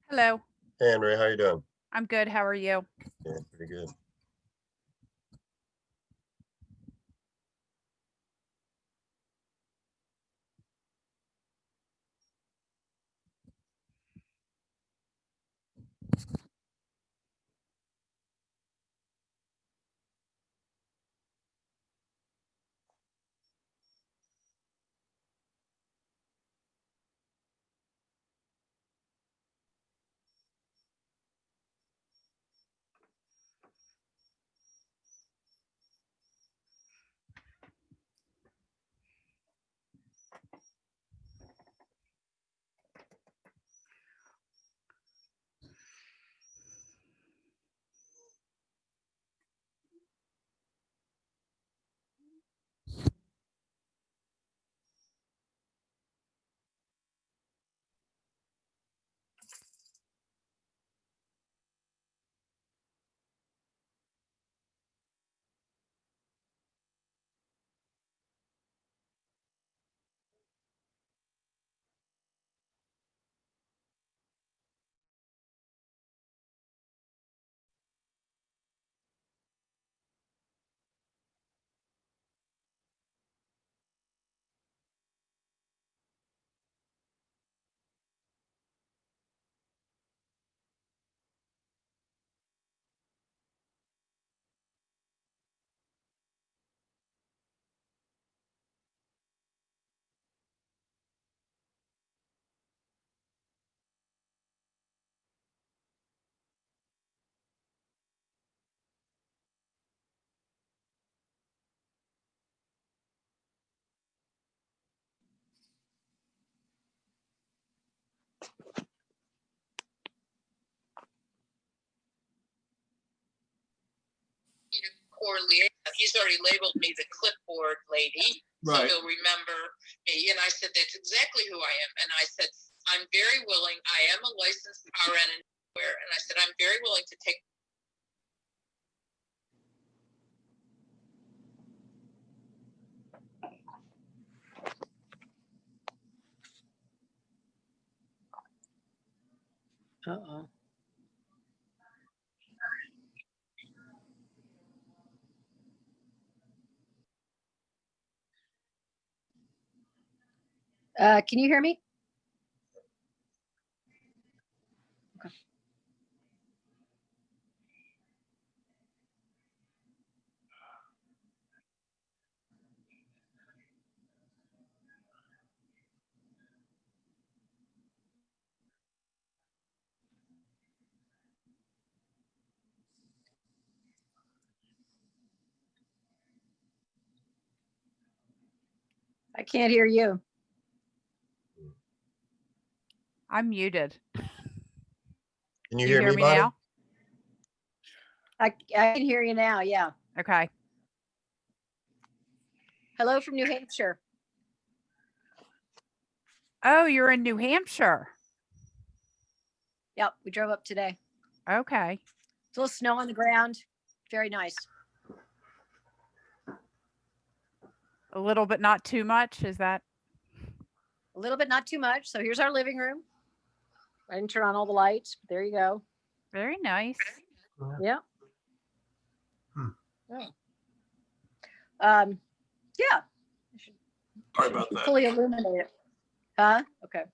Hello. Hey, Henry, how you doing? I'm good. How are you? Yeah, pretty good. Poor liaison. He's already labeled me the clipboard lady, so Right. he'll remember me. And I said, that's exactly who I am. And I said, I'm very willing. I am a licensed RN anywhere. And I said, I'm very willing to take. Uh-oh. Can you hear me? Okay. I can't hear you. I'm muted. Can you hear me, Bonnie? now? I can hear you now. Yeah. Okay. Hello from New Hampshire. Oh, you're in New Hampshire. Yep. We drove up today. Okay. It's a little snow on the ground. Very nice. A little bit, not too much. Is that? A little bit, not too much. So here's our living room. I didn't turn on all the lights, but there you go. Very nice. Yeah. Hmm. Oh. Yeah. Sorry about that. Fully illuminated. Huh? Okay.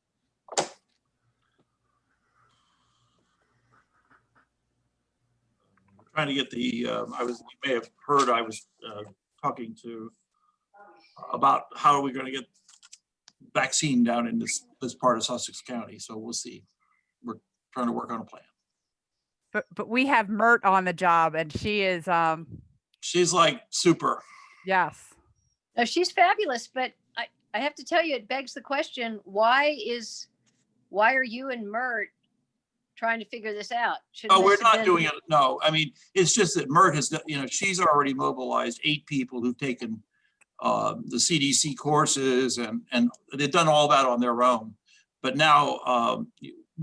Trying to get the, you may have heard I was talking to about how are we going to get vaccine down in this part of Sussex County. So we'll see. We're trying to work on a plan. But we have Mert on the job, and she is She's like super. yes. No, she's fabulous, but I have to tell you, it begs the question, why are you and Mert trying to figure this out? Oh, we're not doing it. No, I mean, it's just that Mert has, she's already mobilized 8 people who've taken the CDC courses and they've done all that on their own. But now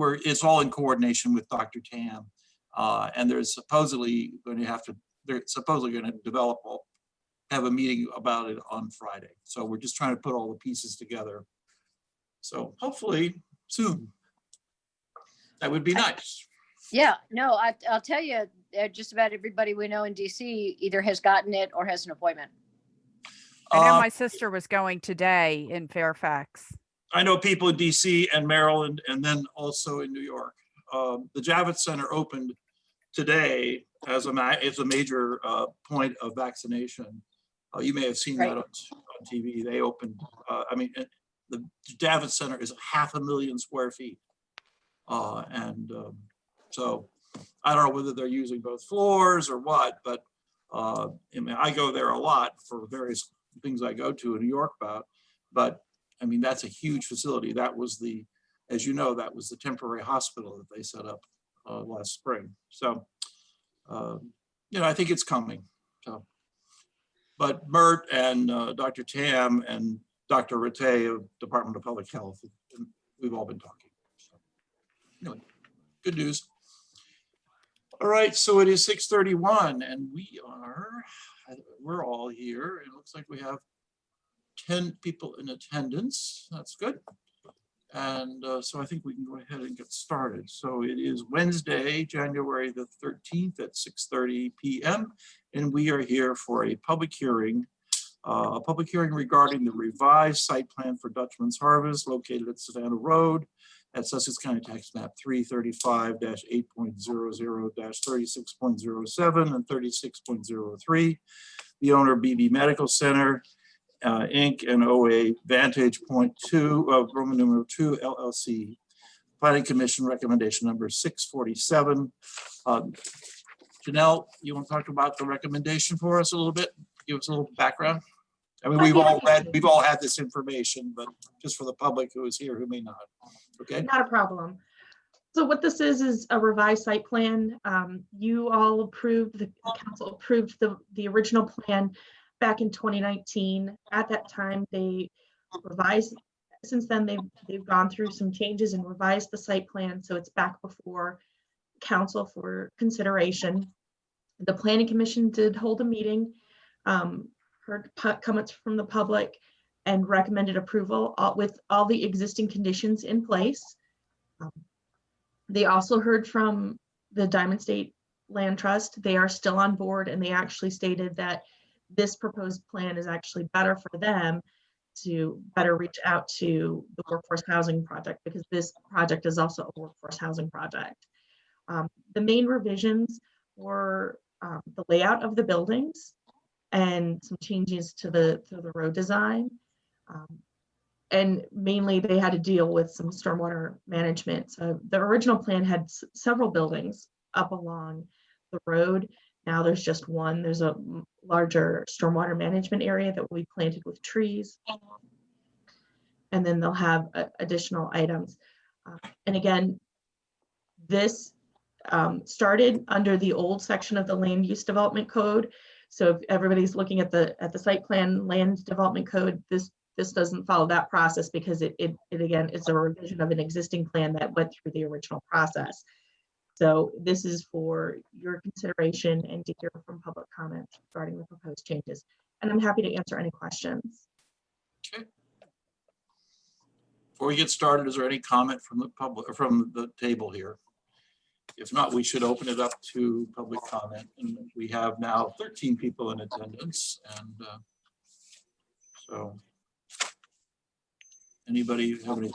it's all in coordination with Dr. Tam. And they're supposedly going to have a meeting about it on Friday. So we're just trying to put all the pieces together. So hopefully soon. That would be nice. Yeah, no, I'll tell you, just about everybody we know in DC either has gotten it or has an appointment. I know Uh, my sister was going today in Fairfax. I know people in DC and Maryland, and then also in New York. The Javits Center opened today as it's a major point of vaccination. You may have seen that on TV. They opened, I mean, the Javits Center is 500,000 square feet. So I don't know whether they're using both floors or what, but I mean, I go there a lot for various things I go to in New York about, but I mean, that's a huge facility. That was the, as you know, that was the temporary hospital that they set up last spring. So, you know, I think it's coming. So, but Mert and Dr. Tam and Dr. Rattay of Department of Public Health, we've all been talking. So, anyway, good news. All right, so it is 6:31 and we're all here. It looks like we have 10 people in attendance. That's good. And so I think we can go ahead and get started. So it is Wednesday, January the 13th at 6:30 p.m. And we are here for a public hearing regarding the revised site plan for Dutchman's Harvest located at Savannah Road at Sussex County Tax Map 335-8.00-36.07 and 36.03. The owner, Beebe Medical Center Inc. and OA-Vantage Point II of Roman numeral 2 LLC. Planning Commission recommendation number 647. Janelle, you want to talk about the recommendation for us a little bit? Give us a little background. I mean, we've all had this information, but just for the public who is here who may not. Okay. Not a problem. So what this is a revised site plan. You all approved, the council approved the original plan back in 2019. At that time, they revised. Since then, they've gone through some changes and revised the site plan, so it's back before council for consideration. The Planning Commission did hold a meeting, heard comments from the public, and recommended approval with all the existing conditions in place. They also heard from the Diamond State Land Trust. They are still on board, and they actually stated that this proposed plan is actually better for them to better reach out to the workforce housing project, because this project is also a workforce housing project. The main revisions were the layout of the buildings and some changes to the road design. And mainly they had to deal with some stormwater management. So the original plan had several buildings up along the road. Now there's just one. There's a larger stormwater management area that will be planted with trees. And then they'll have additional items. And again, this started under the old section of the land use development code. So if everybody's looking at the site plan land development code, this doesn't follow that process, because it again, it's a revision of an existing plan that went through the original process. So this is for your consideration and to hear from public comments regarding the proposed changes. And I'm happy to answer any questions. Okay. Before we get started, is there any comment from the public or from the table here? If not, we should open it up to public comment. And we have now 13 people in attendance. And so anybody have any?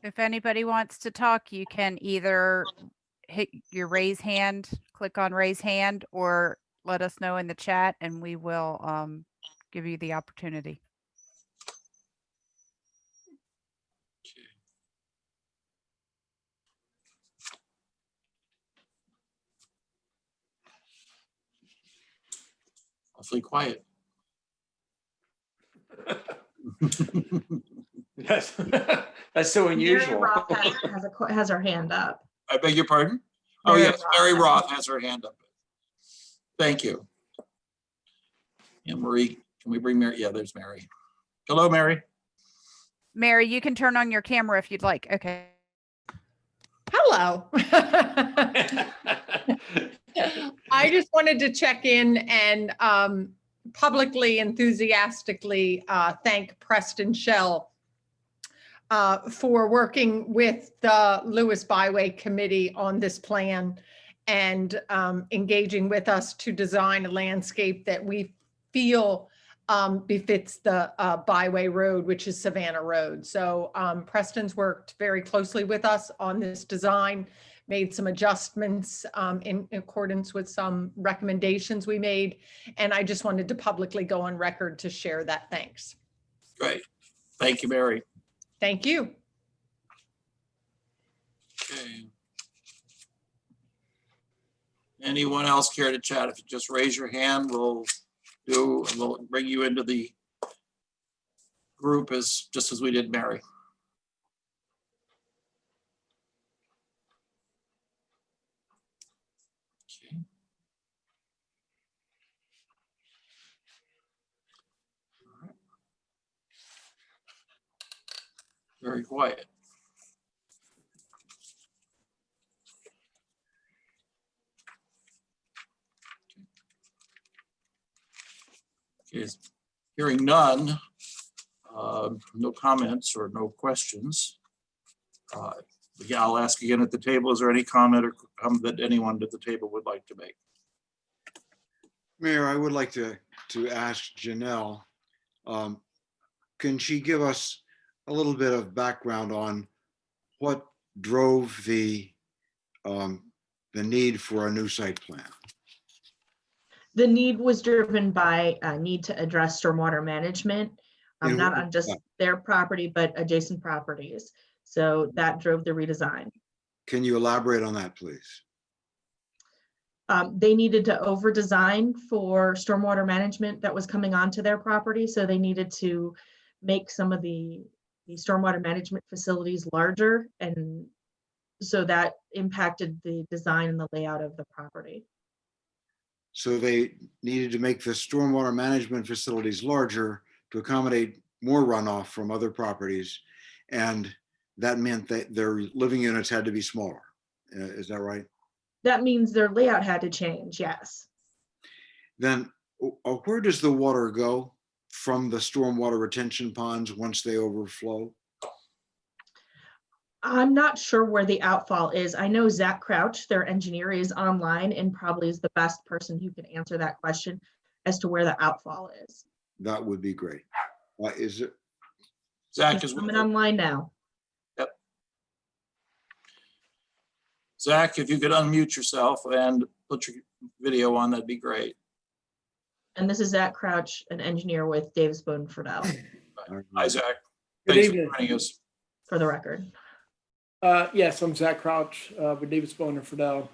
If anybody wants to talk, you can either hit your raise hand, click on raise hand, or let us know in the chat and we will give you the opportunity. Awfully quiet. That's so unusual. Mary Roth has her hand up. I beg your pardon? Oh, Mary yes, Mary Roth has her hand up. Thank you. And Marie, can we bring Mary? Yeah, there's Mary. Hello, Mary. Mary, you can turn on your camera if you'd like. Okay. Hello. I just wanted to check in and publicly, enthusiastically thank Preston Shell for working with the Lewis Byway Committee on this plan and engaging with us to design a landscape that we feel befits the byway road, which is Savannah Road. So Preston's worked very closely with us on this design, made some adjustments in accordance with some recommendations we made. And I just wanted to publicly go on record to share that thanks. Great. Thank you, Mary. Thank you. Okay. Anyone else care to chat? If you just raise your hand, we'll bring you into the group just as we did Mary. Okay. All right. Very quiet. Okay. Hearing none, no comments or no questions. Yeah, I'll ask again at the table. Is there any comment or that anyone at the table would like to make? Mayor, I would like to ask Janelle, can she give us a little bit of background on what drove the need for a new site plan? The need was driven by a need to address stormwater management, And not what on was just that? their property, but adjacent properties. So that drove the redesign. Can you elaborate on that, please? They needed to over-design for stormwater management that was coming onto their property. So they needed to make some of the stormwater management facilities larger. And so that impacted the design and the layout of the property. So they needed to make the stormwater management facilities larger to accommodate more runoff from other properties. And that meant that their living units had to be smaller. Is that right? That means their layout had to change, yes. Then where does the water go from the stormwater retention ponds once they overflow? I'm not sure where the outfall is. I know Zach Crouch, their engineer, is online and probably is the best person who can answer that question as to where the outfall is. That would be great. Is it? Zach He's is coming online now. Yep. Zach, if you could unmute yourself and put your video on, that'd be great. And this is Zach Crouch, an engineer with Davis Bowden Fredell, Hi, Zach. Good Thanks for evening. joining us. for the record. Yes, I'm Zach Crouch with Davis Bowden Fredell.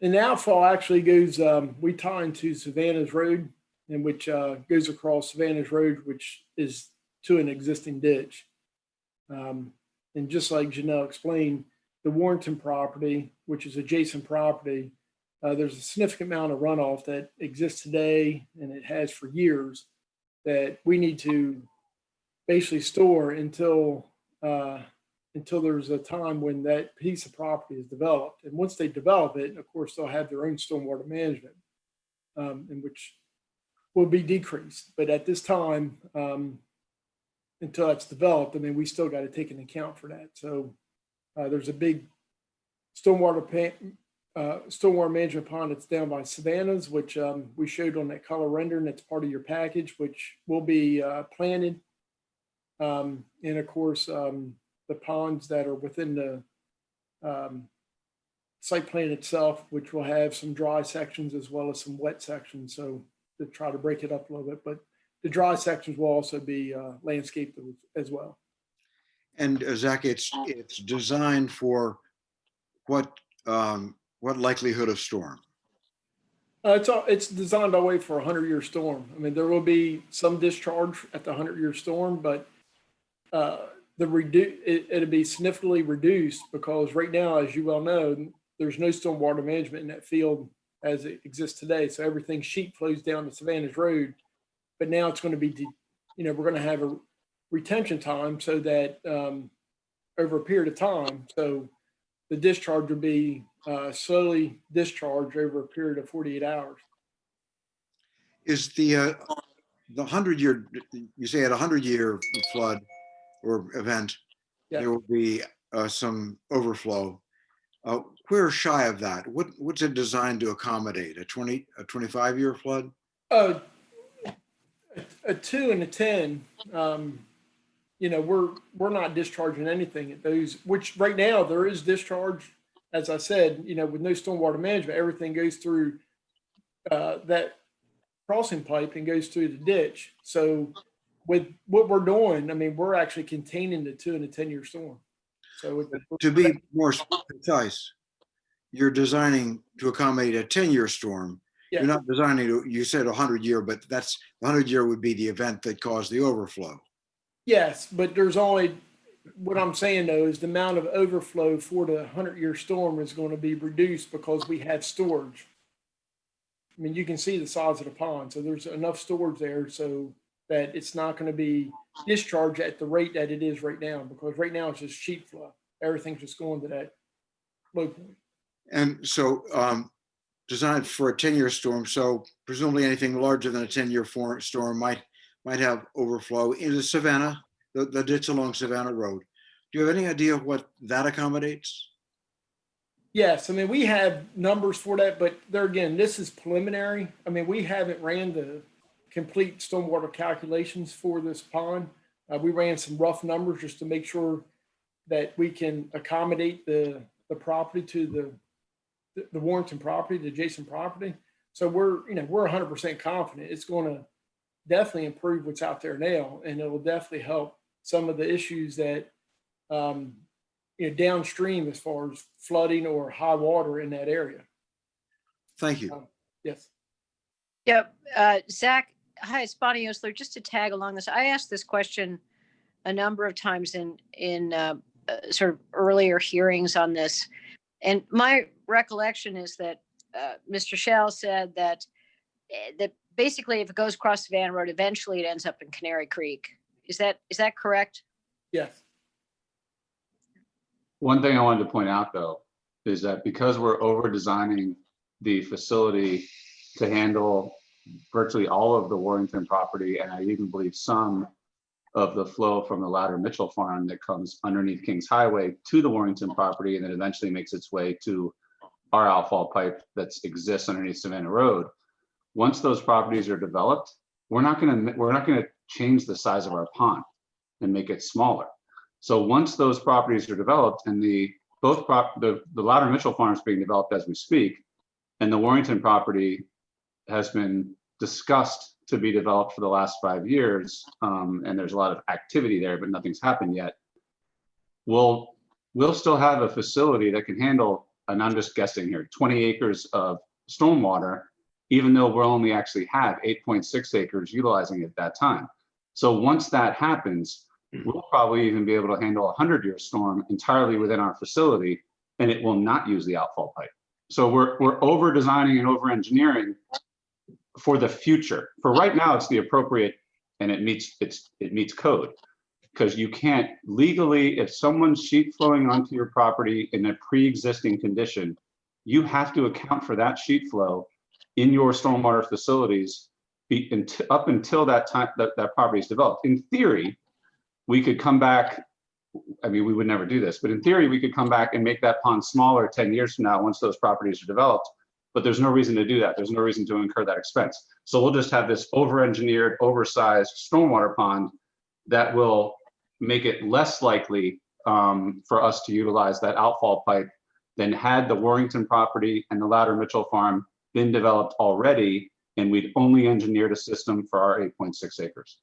And the outfall actually goes, we tie into Savannah's Road, and which goes across Savannah's Road, which is to an existing ditch. And just like Janelle explained, the Warrenton property, which is adjacent property, there's a significant amount of runoff that exists today, and it has for years, that we need to basically store until there's a time when that piece of property is developed. And once they develop it, of course, they'll have their own stormwater management, in which will be decreased. But at this time, until that's developed, I mean, we still got to take into account for that. So there's a big stormwater management pond that's down by Savannah's, which we showed on that color rendering. That's part of your package, which will be planted. And of course, the ponds that are within the site plan itself, which will have some dry sections as well as some wet sections. So to try to break it up a little bit, but the dry sections will also be landscaped as well. And Zach, it's designed for what likelihood of storm? It's designed all the way for a 100-year storm. I mean, there will be some discharge at the 100-year storm, but it'll be significantly reduced because right now, as you well know, there's no stormwater management in that field as it exists today. So everything sheet flows down to Savannah's Road, but now it's going to be, we're going to have a retention time so that over a period of time, so the discharge will be slowly discharged over a period of 48 hours. Is the 100-year, you say at a 100-year flood or event, Yeah. there will be some overflow. We're shy of that. What's it designed to accommodate? A 25-year flood? A 2 and a 10, you know, we're not discharging anything at those, which right now there is discharge. As I said, you know, with no stormwater management, everything goes through that crossing pipe and goes through the ditch. So with what we're doing, I mean, we're actually containing the 2 and a 10-year storm. So To be more precise, you're designing to accommodate a 10-year storm. Yeah. You're not designing to, you said 100-year, but that's, the 100-year would be the event that caused the overflow. yes, but there's only, what I'm saying though, is the amount of overflow for the 100-year storm is going to be reduced because we have storage. I mean, you can see the size of the pond, so there's enough storage there so that it's not going to be discharged at the rate that it is right now, because right now it's just sheet flow. Everything's just going to that low point. And so designed for a 10-year storm. So presumably anything larger than a 10-year storm might have overflow into Savannah, the ditch along Savannah Road. Do you have any idea what that accommodates? Yes, I mean, we have numbers for that, but there again, this is preliminary. I mean, we haven't ran the complete stormwater calculations for this pond. We ran some rough numbers just to make sure that we can accommodate the property to the Warrington property, the adjacent property. So we're 100% confident it's going to definitely improve what's out there now, and it will definitely help some of the issues that downstream as far as flooding or high water in that area. Thank you. Yes. Yep. Zach, hi, it's Bonnie Osler. Just to tag along this, I asked this question a number of times in sort of earlier hearings on this. And my recollection is that Mr. Shell said that basically if it goes across Savannah Road, eventually it ends up in Canary Creek. Is that correct? Yes. One thing I wanted to point out though, is that because we're over designing the facility to handle virtually all of the Warrington property, and I even believe some of the flow from the Louder Mitchell farm that comes underneath Kings Highway to the Warrington property and then eventually makes its way to our outfall pipe that exists underneath Savannah Road. Once those properties are developed, we're not gonna change the size of our pond and make it smaller. So once those properties are developed and the Louder Mitchell farm is being developed as we speak, and the Warrington property has been discussed to be developed for the last 5 years, and there's a lot of activity there, but nothing's happened yet. We'll still have a facility that can handle, and I'm just guessing here, 20 acres of stormwater, even though we'll only actually have 8.6 acres utilizing it at that time. So once that happens, we'll probably even be able to handle a 100-year storm entirely within our facility, and it will not use the outfall pipe. So we're over designing and over engineering for the future. For right now, it's the appropriate, and it meets code, because you can't legally, if someone's sheet flowing onto your property in a pre-existing condition, you have to account for that sheet flow in your stormwater facilities up until that time that property is developed. In theory, we could come back. I mean, we would never do this, but in theory, we could come back and make that pond smaller 10 years from now once those properties are developed. But there's no reason to do that. There's no reason to incur that expense. So we'll just have this over-engineered, oversized stormwater pond that will make it less likely for us to utilize that outfall pipe than had the Warrington property and the Louder Mitchell farm been developed already, and we'd only engineered a system for our 8.6 acres.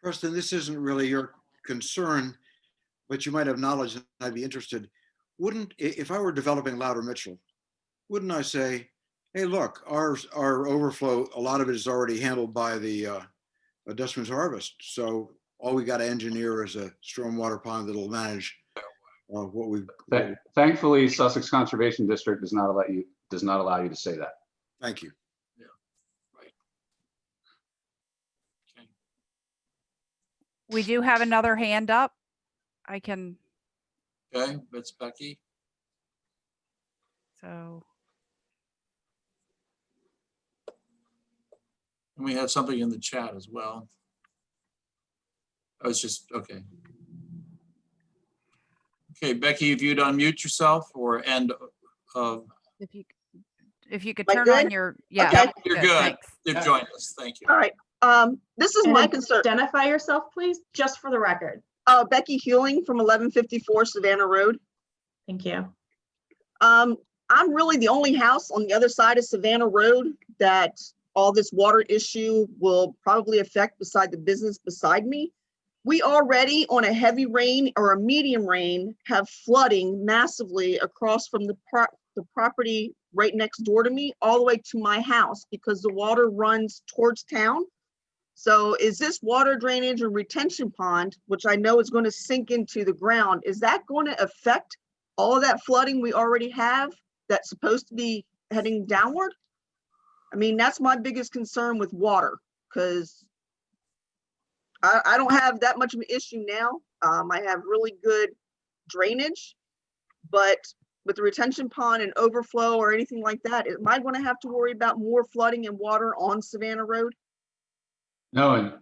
Preston, this isn't really your concern, but you might have knowledge and I'd be interested. If I were developing Louder Mitchell, wouldn't I say, hey, look, our overflow, a lot of it is already handled by the Dutchman's harvest. So all we got to engineer is a stormwater pond that'll manage what we've. Thankfully, Sussex Conservation District does not allow you to say that. Thank you. Yeah, right. Okay. We do have another hand up. I can, Okay, that's Becky. so. And we have something in the chat as well. I was just, okay. Okay, Becky, if you'd unmute yourself or and If you could Am I turn on good? your, yeah. Okay. you're good. Thanks. You've joined us. Thank you. All right. This is And my concern. identify yourself, please, just for the record. Becky Hewing from 1154 Savannah Road. Thank you. I'm really the only house on the other side of Savannah Road that all this water issue will probably affect beside the business beside me. We already on a heavy rain or a medium rain have flooding massively across from the property right next door to me all the way to my house because the water runs towards town. So is this water drainage and retention pond, which I know is going to sink into the ground, is that going to affect all of that flooding we already have that's supposed to be heading downward? I mean, that's my biggest concern with water, because I don't have that much of an issue now. I have really good drainage, but with the retention pond and overflow or anything like that, am I going to have to worry about more flooding and water on Savannah Road? No,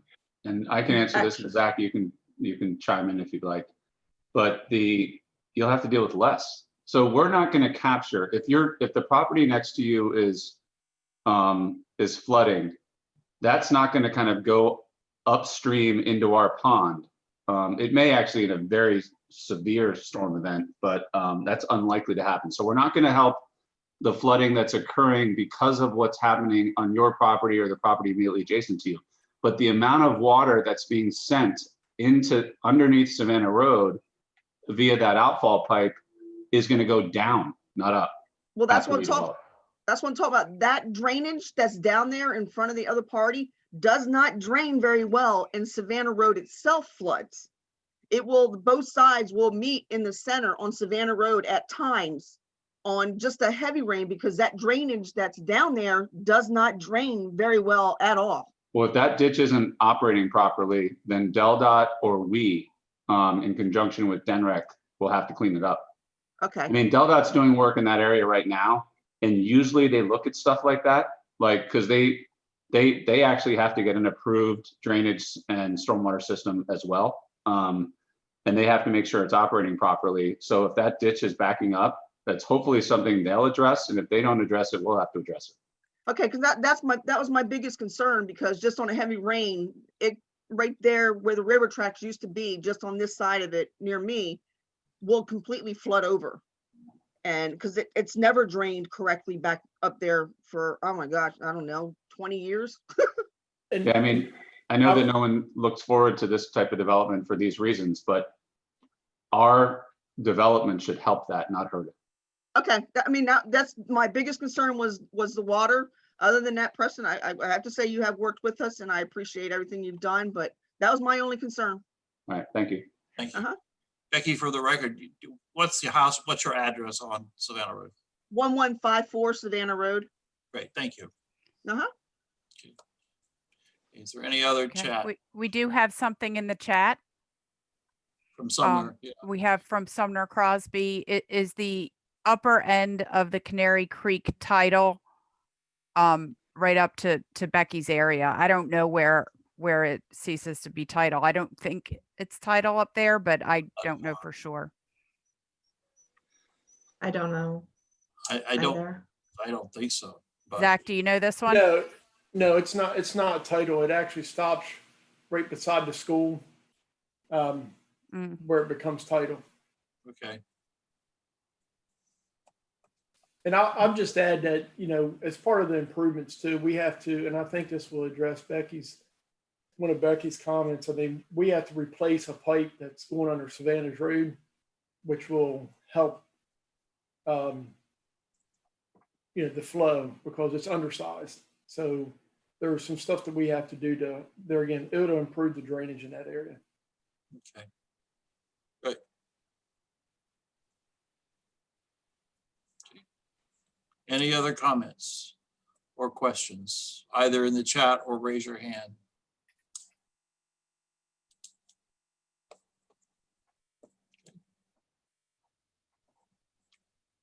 and I can answer this, and Zach, you can chime in if you'd like. But you'll have to deal with less. So we're not going to capture if the property next to you is flooding, that's not going to kind of go upstream into our pond. It may actually in a very severe storm event, but that's unlikely to happen. So we're not going to help the flooding that's occurring because of what's happening on your property or the property immediately adjacent to you. But the amount of water that's being sent into underneath Savannah Road via that outfall pipe is going to go down, not up. Well, that's what I'm talking about. That drainage that's down there in front of the other party does not drain very well, and Savannah Road itself floods. It will, both sides will meet in the center on Savannah Road at times on just a heavy rain, because that drainage that's down there does not drain very well at all. Well, if that ditch isn't operating properly, then DelDOT or we, in conjunction with DENREC, will have to clean it up. Okay. I mean, DelDOT's doing work in that area right now, and usually they look at stuff like that, like, because they actually have to get an approved drainage and stormwater system as well. And they have to make sure it's operating properly. So if that ditch is backing up, that's hopefully something they'll address. And if they don't address it, we'll have to address it. Okay, because that was my biggest concern, because just on a heavy rain, it right there where the river tracks used to be, just on this side of it near me, will completely flood over. And because it's never drained correctly back up there for, oh my gosh, I don't know, 20 years. Yeah, I mean, I know that no one looks forward to this type of development for these reasons, but our development should help that, not hurt it. Okay, I mean, that's my biggest concern was the water. Other than that, Preston, I have to say you have worked with us, and I appreciate everything you've done, but that was my only concern. All right, thank you. Thank you. Becky, for the record, what's your house? What's your address on Savannah Road? 1154 Savannah Road. Great, thank you. Okay. Is there any other Okay. chat We do have something in the chat. from somewhere? Yeah. We have from Sumner Crosby. It is the upper end of the Canary Creek title, right up to Becky's area. I don't know where it ceases to be title. I don't think it's title up there, but I don't know for sure. I don't know. I don't think so. But Zach, do you know this one? No, it's not. It's not a title. It actually stops right beside the school, where it becomes title. okay. And I'll just add that, as part of the improvements too, we have to, and I think this will address one of Becky's comments. I mean, we have to replace a pipe that's going under Savannah's Road, which will help, the flow, because it's undersized. So there's some stuff that we have to do it'll improve the drainage in that area. Okay. Good. Any other comments or questions, either in the chat or raise your hand?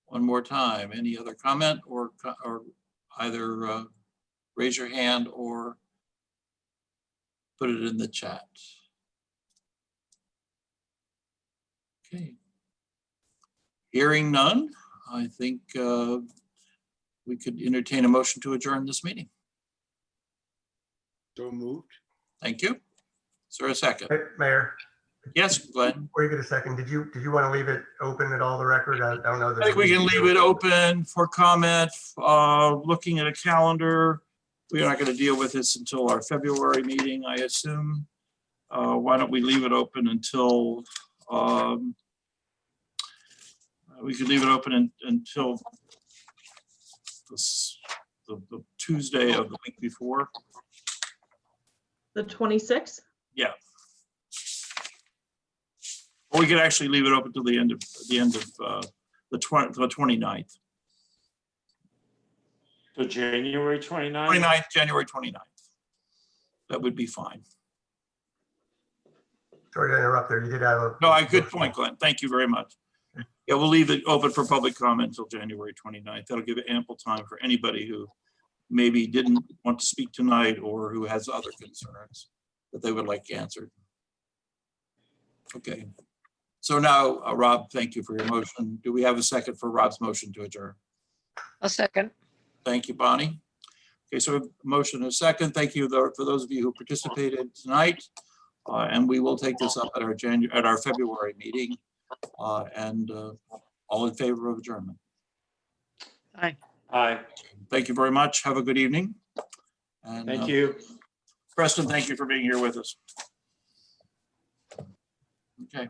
One more time, any other comment or either raise your hand or put it in the chat. Okay. Hearing none, I think we could entertain a motion to adjourn this meeting. So moved. Thank you. Is there a second? Hey, Mayor, Yes, Glenn. before you get a second, did you want to leave it open at all the record? I don't know. I think we can leave it open for comment. Looking at a calendar, we are not going to deal with this until our February meeting, I assume. Why don't we leave it open until we could leave it open until the Tuesday of the week before. The 26th? Yeah. Or we could actually leave it open till the end of the 29th. So January 29th? 29th, January 29th. That would be fine. Sorry to interrupt there. You did have a. No, good point, Glenn. Thank you very much. Yeah, we'll leave it open for public comment until January 29th. That'll give it ample time for anybody who maybe didn't want to speak tonight or who has other concerns that they would like answered. Okay. So now, Rob, thank you for your motion. Do we have a second for Rob's motion to adjourn? A second. Thank you, Bonnie. Okay, so a motion and a second. Thank you for those of you who participated tonight. And we will take this up at our February meeting. All in favor of adjournment? Aye. Aye. Thank you very much. Have a good evening. And, Thank you. Preston, thank you for being here with us. Okay.